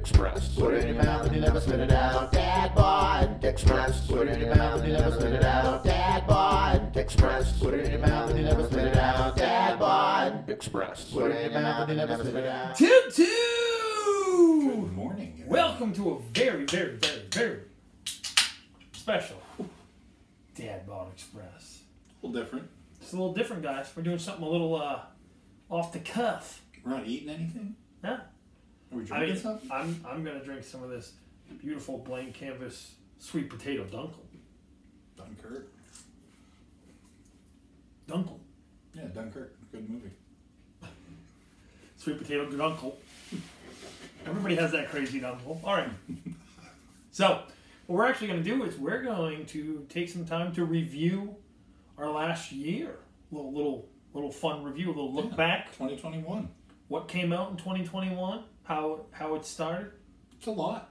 Express. Put it in your mouth and you never spit it out. Dad bod Express. Put it in your mouth and you never spit it out. Dad bod Express. Put it in your mouth and you never spit it out. Dad bod Express. Put it in your mouth and you never spit it out. Toot toot! Good morning. Welcome to a very special Dad Bod Express. A little different. It's a little different, guys. We're doing something a little off the cuff. We're not eating anything? Huh? Are we drinking something? I'm gonna drink some of this beautiful blank canvas sweet potato dunkel. Dunkel. Yeah, Dunkirk. Good movie. Sweet potato dunkel. Everybody has that crazy dunkel. All right. So, what we're actually going to do is we're going to take some time to review our last year. Little fun review, a little look back. 2021. What came out in 2021? How it started? It's a lot.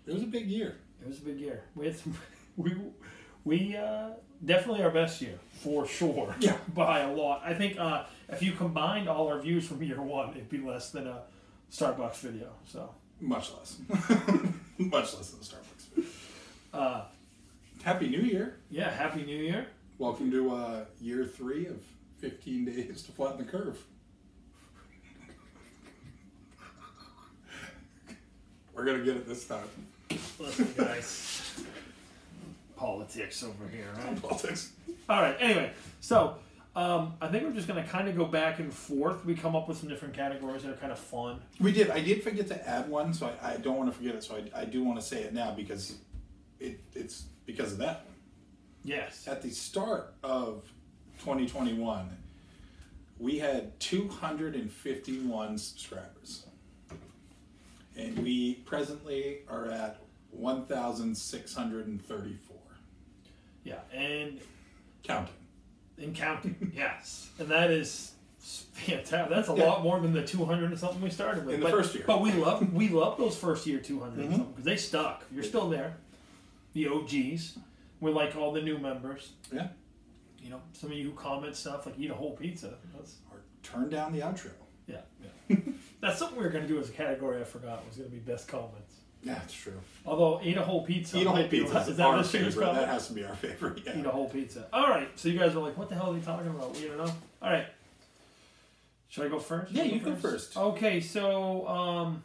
It was a big year. It was a big year. We had some, we definitely our best year for sure. Yeah, by a lot. I think if you combined all our views from year one, it'd be less than a Starbucks video. So much less, much less than a Starbucks video. Happy New Year! Yeah, Happy New Year! Welcome to year 3 of 15 days to flatten the curve. We're gonna get it this time. Listen, guys. Politics over here, right? Politics. All right. Anyway, so I think we're just going to kind of go back and forth. We come up with some different categories that are kind of fun. We did. I did forget to add one, so I don't want to forget it. So I do want to say it now because it's because of that one. Yes. At the start of 2021, we had 251 subscribers, and we presently are at 1,634. Yeah, and counting. Yes. And that is fantastic. That's a lot more than the 200 and something we started with. In the first year. But we love those first year 200 and something because they stuck. You're still there. The OGs. We like all the new members. Yeah. You know, some of you who comment stuff like eat a whole pizza. Or turn down the outro. Yeah. That's something we were going to do as a category I forgot was going to be best comments. Yeah, it's true. Although, eat a whole pizza. Eat a whole pizza is that our this year's favorite. comment? That has to be our favorite. Yeah. Eat a whole pizza. All right. So you guys are like, what the hell are they talking about? We don't know. All right. Should I go first? Yeah, you go first. Okay. So how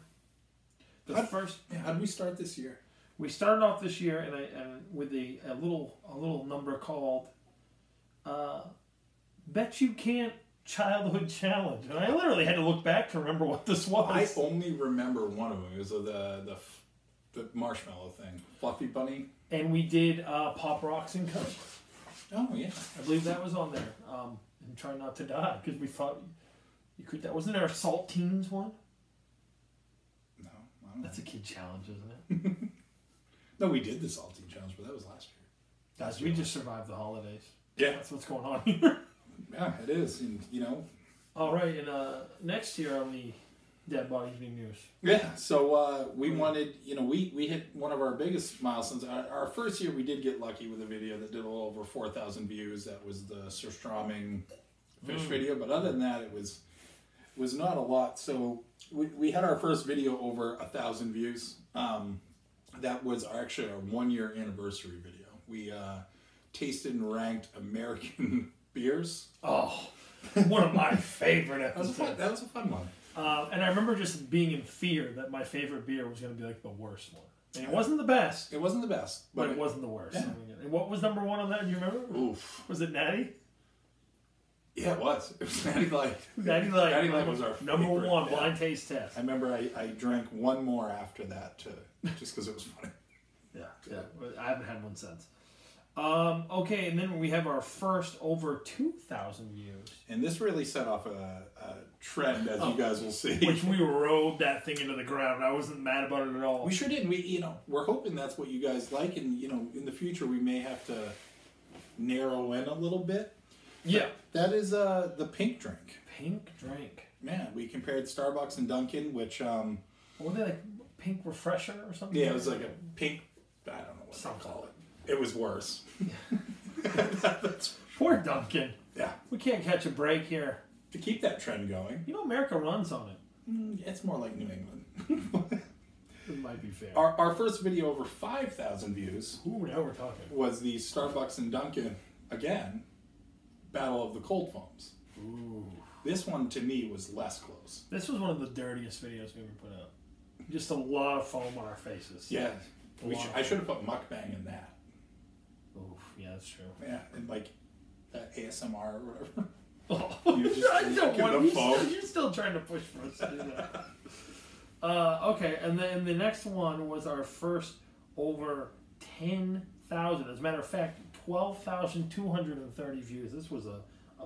did we start this year? We started off this year and with a little number called "Bet You Can't Childhood Challenge," and I literally had to look back to remember what this was. I only remember one of them. It was the marshmallow thing, Fluffy Bunny. And we did Pop Rocks and Coke. Oh yeah, I believe that was on there. And Try Not to Die because we thought you could. That wasn't there a Saltines one? No, I don't That's know. a kid challenge, isn't it? No, we did the saltine challenge, but that was last year. Guys, we just survived the holidays. Yeah, That's what's going on here. yeah, it is, and you know. All right, and next year on the Dead Body Evening News. Yeah, so we wanted, we hit one of our biggest milestones. Our first year, we did get lucky with a video that did a little over 4,000 views. That was the surströmming fish video, but other than that, it was not a lot. So we had our first video over 1,000 views. That was actually our 1-year anniversary video. We tasted and ranked American beers. Oh, one of my favorite episodes. That was a fun one. And I remember just being in fear that my favorite beer was going to be like the worst one. And it wasn't the best. It wasn't the best. But it wasn't the worst. Yeah. And what was number 1 on that? Do you remember? Oof. Was it Natty? Yeah, it was. It was Natty Light. Natty Light. Natty Light was our number favorite. 1 blind taste test. I remember I drank one more after that just because it was funny. Yeah. I haven't had one since. Okay, and then we have our first over 2,000 views. And this really set off a trend, as you guys will see. Which we rode that thing into the ground. I wasn't mad about it at all. We sure did. We're hoping that's what you guys like, and in the future we may have to narrow in a little bit. Yeah. That is the pink drink. Pink drink. Man, we compared Starbucks and Dunkin', which what were they, like pink refresher or something? Yeah, it was like a pink. I don't know what they call it. It was worse. Poor Dunkin'. Yeah. We can't catch a break here. To keep that trend going. You know, America runs on it. It's more like New England. might be fair. Our first video over 5,000 views Ooh, now we're talking. was the Starbucks and Dunkin', again, Battle of the Cold Foams. Ooh. This one, to me, was less close. This was one of the dirtiest videos we ever put out. Just a lot of foam on our faces. Yeah. I should have put foam. mukbang in that. Oof, yeah, that's true. Yeah, and like ASMR or whatever. Oh, You just I don't licking want the you foam. still, you're still trying to push for us to do that. Okay, and then the next one was our first over 10,000. As a matter of fact, 12,230 views. This was a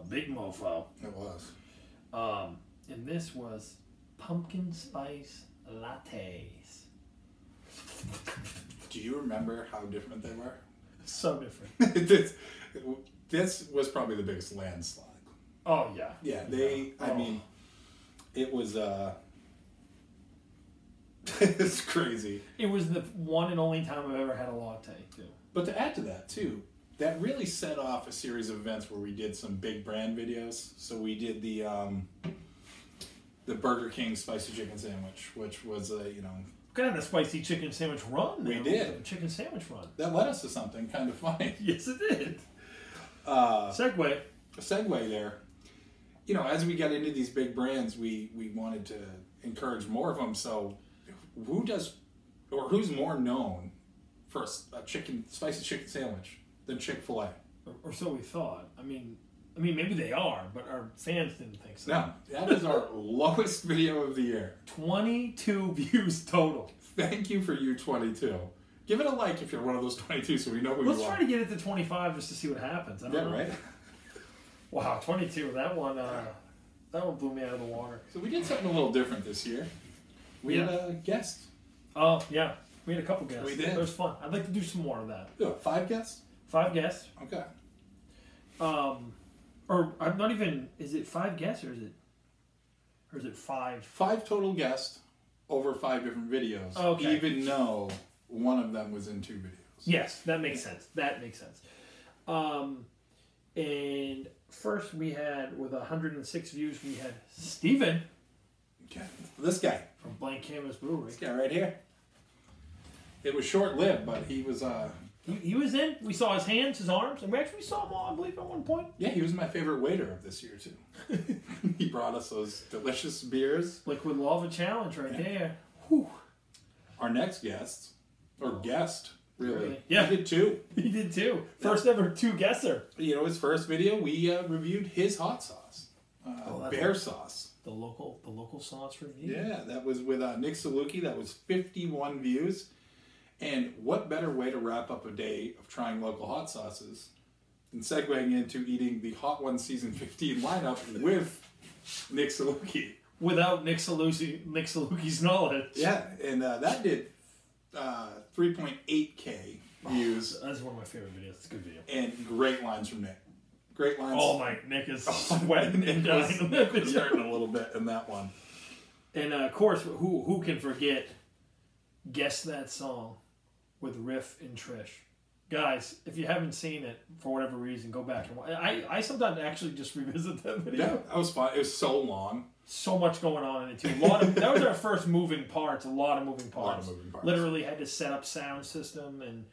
big mofo. It was. And this was pumpkin spice lattes. Do you remember how different they were? So different. this was probably the biggest landslide. Oh, yeah. Yeah, I Oh. mean, it was, it's crazy. It was the one and only time I've ever had a latte, too. But to add to that, too, that really set off a series of events where we did some big brand videos. So we did the Burger King spicy chicken sandwich, which was a, Got on a spicy chicken sandwich run. We there. did. A chicken sandwich run. that led us to something kind of funny. Yes, it did. A segue there. As we got into these big brands, we wanted to encourage more of them. So who's more known for a spicy chicken sandwich than Chick-fil-A? Or so we thought. I mean, maybe they are, but our fans didn't think so. No, that is our lowest video of the year. 22 views total. Thank you for you 22. Give it a like if you're one of those 22 so we know who you are. Let's try to get it to 25 just to see what happens. I don't know. Right? Wow, 22. That one blew me out of the water. So we did something a little different this year. We had a guest. Oh, yeah. We had a couple guests. We did. It was fun. I'd like to do some more of that. 5 guests? 5 guests. Okay. Or I'm not even. Is it 5 guests or is it 5? 5 total guests over 5 different videos. Okay. Even though one of them was in 2 videos. Yes, that makes sense. That makes sense. And first we had, with 106 views, we had Steven. Okay. This guy. From Blank Canvas Brewery. This guy right here. It was short-lived, but he was... He was in. We saw his hands, his arms, and we actually saw him all, I believe, at one point. Yeah, he was my favorite waiter of this year, too. He brought us those delicious beers. Liquid Lava Challenge right there. Whew. Our next guest, really. Yeah. He did 2. He did too. First ever 2-guesser. His first video, we reviewed his hot sauce. Bear sauce. The local sauce review. Yeah, that was with Nick Saluki. That was 51 views. And what better way to wrap up a day of trying local hot sauces than segueing into eating the Hot Ones Season 15 lineup with Nick Saluki. Without Nick Saluki's knowledge. Yeah, and that did 3.8K views. That's one of my favorite videos. It's a good video. And great lines from Nick. Great lines. Oh my, Nick is sweating and dying in that video. Starting a little bit in that one. And of course, who can forget Guess That Song with Riff and Trish. Guys, if you haven't seen it, for whatever reason, go back and watch. I sometimes actually just revisit that video. Yeah, that was fun. It was so long. So much going on in it too. That was our first moving parts. A lot of moving parts. Literally had to set up sound system and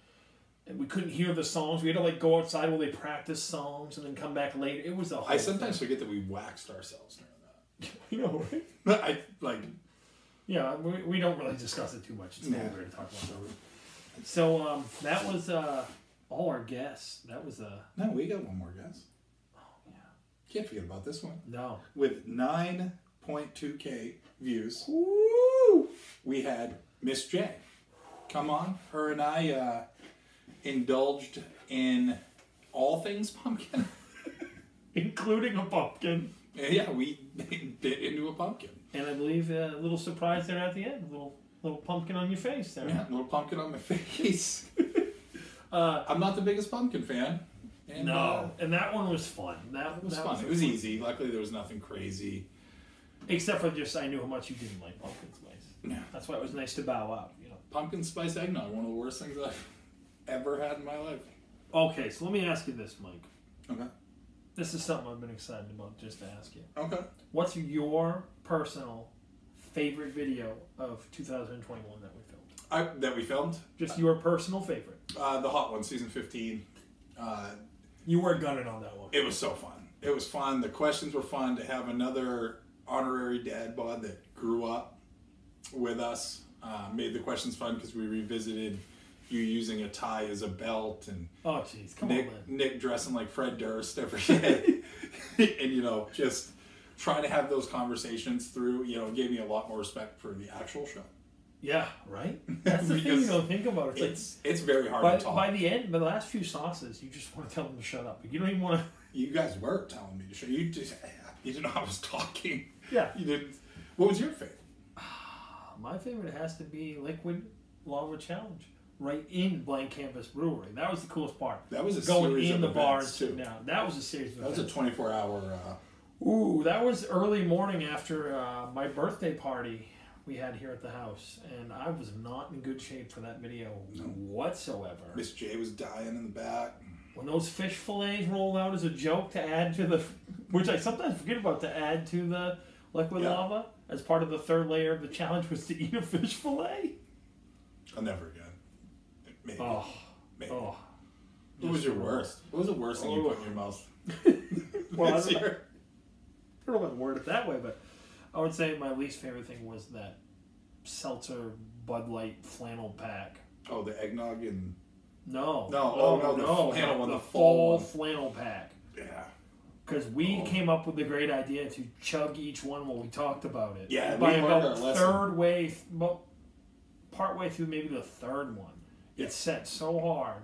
we couldn't hear the songs. We had to go outside while they practice songs and then come back later. It was a whole I sometimes forget that we waxed ourselves during that. You know, right? Yeah, we don't really discuss it too much. It's weird to talk about that. So that was all our guests. That was No, we got one more guest. Oh yeah. Can't forget about this one. No. With 9.2K views. Woo! We had Miss J. Come on. Her and I indulged in all things pumpkin. Including a pumpkin. Yeah, we bit into a pumpkin. And I believe a little surprise there at the end. Little pumpkin on your face there. Yeah, a little pumpkin on my face. I'm not the biggest pumpkin fan. And, and that one was fun. That was fun. It was easy. Luckily, there was nothing crazy. Except for just I knew how much you didn't like pumpkin spice. Yeah. That's why it was nice to bow out. Pumpkin spice eggnog, one of the worst things I've ever had in my life. Okay, so let me ask you this, Mike. Okay. This is something I've been excited about just to ask you. Okay. What's your personal favorite video of 2021 that we filmed? That we filmed? Just your personal favorite. The Hot One, season 15. You were gunning on that one. It was so fun. It was fun. The questions were fun. To have another honorary dad bod that grew up with us made the questions fun because we revisited you using a tie as a belt and oh jeez, come Nick, on, man. Nick dressing like Fred Durst every day. And, you know, just trying to have those conversations through, you know, gave me a lot more respect for the actual show. Yeah, right? That's the thing you don't think about. It's very hard to talk. By the end, by the last few sauces, you just want to tell them to shut up. You don't even want to... You guys were telling me to shut. You didn't know I was talking. Yeah. You didn't. What was your favorite? My favorite has to be Liquid Lava Challenge. Right in Blank Canvas Brewery. That was the coolest part. That was a going series in of the bar and events, sitting too. down. That was a series of That was a events. 24-hour... Ooh, that was early morning after my birthday party we had here at the house. And I was not in good shape for that video whatsoever. Miss J was dying in the back. When those fish fillets rolled out as a joke to add to the... Which I sometimes forget about, to add to the liquid lava as part of the third layer of the challenge was to eat a fish fillet. I'll never again. Maybe. Oh. Maybe. Oh. What was your worst? What was the worst thing you put in your mouth? Well, I don't know if I'd word it that way, but I would say my least favorite thing was that seltzer Bud Light flannel pack. Oh, the eggnog and... No. The flannel one, the the fall fall one. flannel pack. Yeah. Because we came up with the great idea to chug each one while we talked about it. Yeah, by we learned about our lesson. part way through maybe the third one. Yeah. It set so hard.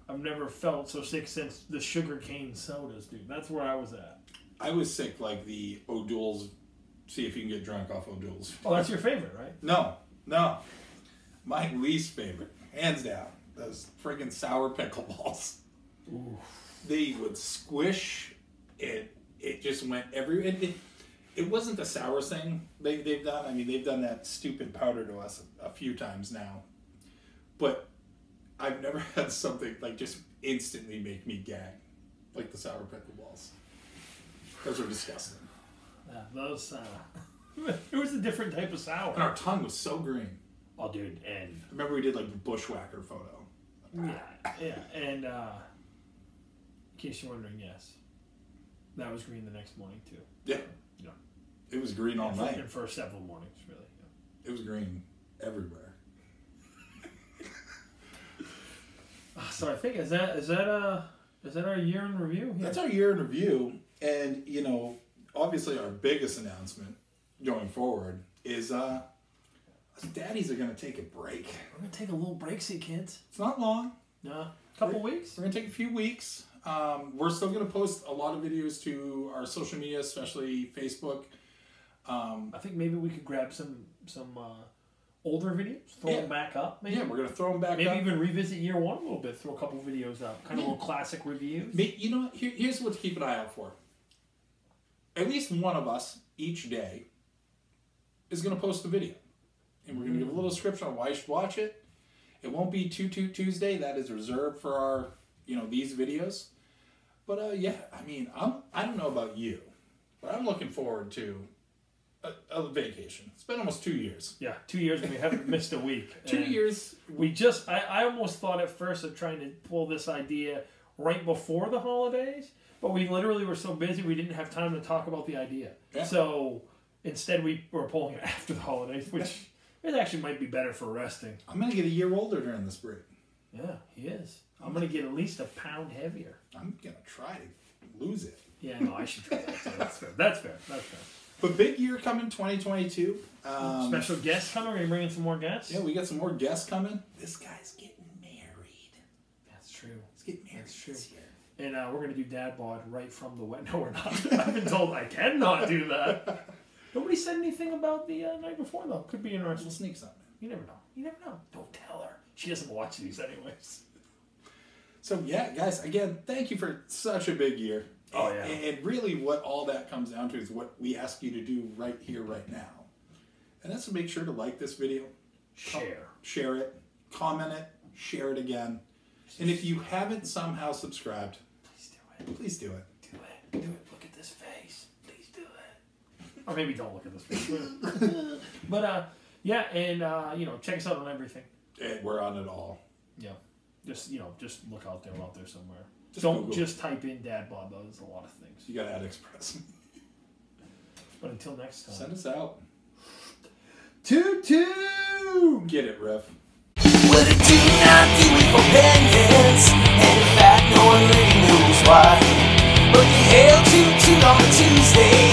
I've never felt so sick since the sugar cane sodas, dude. That's where I was at. I was sick like the O'Doul's. See if you can get drunk off O'Doul's. Oh, that's your favorite, right? No. My least favorite, hands down, those friggin' sour pickle balls. Ooh. They would squish. It just went everywhere. It wasn't the sour thing they've done. I mean, they've done that stupid powder to us a few times now. But I've never had something like just instantly make me gag, like the sour pickle balls. Those are disgusting. Yeah, those, it was a different type of sour. And our tongue was so green. Oh, dude, and... I remember we did like the bushwhacker photo. Yeah, and, in case you're wondering, yes. That was green the next morning, too. Yeah. Yeah. It was green all night. And for several mornings, really. Yeah. It was green everywhere. So I think, is that our year in review? Yeah. That's our year in review. And, you know, obviously our biggest announcement going forward is us daddies are going to take a break. We're going to take a little break, see, kids. It's not long. No. Couple weeks. We're going to take a few weeks. We're still going to post a lot of videos to our social media, especially Facebook. I think maybe we could grab some older videos, throw them back up. Maybe. Yeah, we're going to throw them back up. Maybe even revisit year one a little bit, throw a couple videos out. Kind of little classic reviews. You know what? Here's what to keep an eye out for. At least one of us each day is going to post a video. And we're going to give a little description on why you should watch it. It won't be Tuesday. That is reserved for our, these videos. But yeah, I mean, I don't know about you, but I'm looking forward to a vacation. It's been almost 2 years. Yeah, 2 years and we haven't missed a week. 2 years. I almost thought at first of trying to pull this idea right before the holidays, but we literally were so busy we didn't have time to talk about the idea. Yeah. So instead we were pulling it after the holidays, which it actually might be better for resting. I'm going to get a year older during this break. Yeah, he is. I'm going to get at least a pound heavier. I'm going to try to lose it. Yeah, no, I should try that too. That's fair. But big year coming, 2022. Special guests coming? Are you bringing some more guests? Yeah, we got some more guests coming. This guy's getting married. That's true. He's getting married this year. And we're going to do dad bod right from the wedding. No, we're not. I've been told I cannot do that. Nobody said anything about the night before, though. Could be interesting. We'll sneak something. You never know. Don't tell her. She doesn't watch these anyways. So, yeah, guys, again, thank you for such a big year. Oh, yeah. And really what all that comes down to is what we ask you to do right here, right now. And that's to make sure to like this video. Share it. Comment it. Share it again. And if you haven't somehow subscribed, please do it. Do it. Look at this face. Please do it. Or maybe don't look at this face. But, yeah, and, check us out on everything. We're on it all. Yeah. Just look out there. We're out there somewhere. Don't Google. Just type in dad bod. There's a lot of things. You got to add Express. But until next time. Send us out. Toot toot! Get it, Riff. Well, they do not do it for pennies, and in fact, no one really knows why. But they hail toot toot on a Tuesday.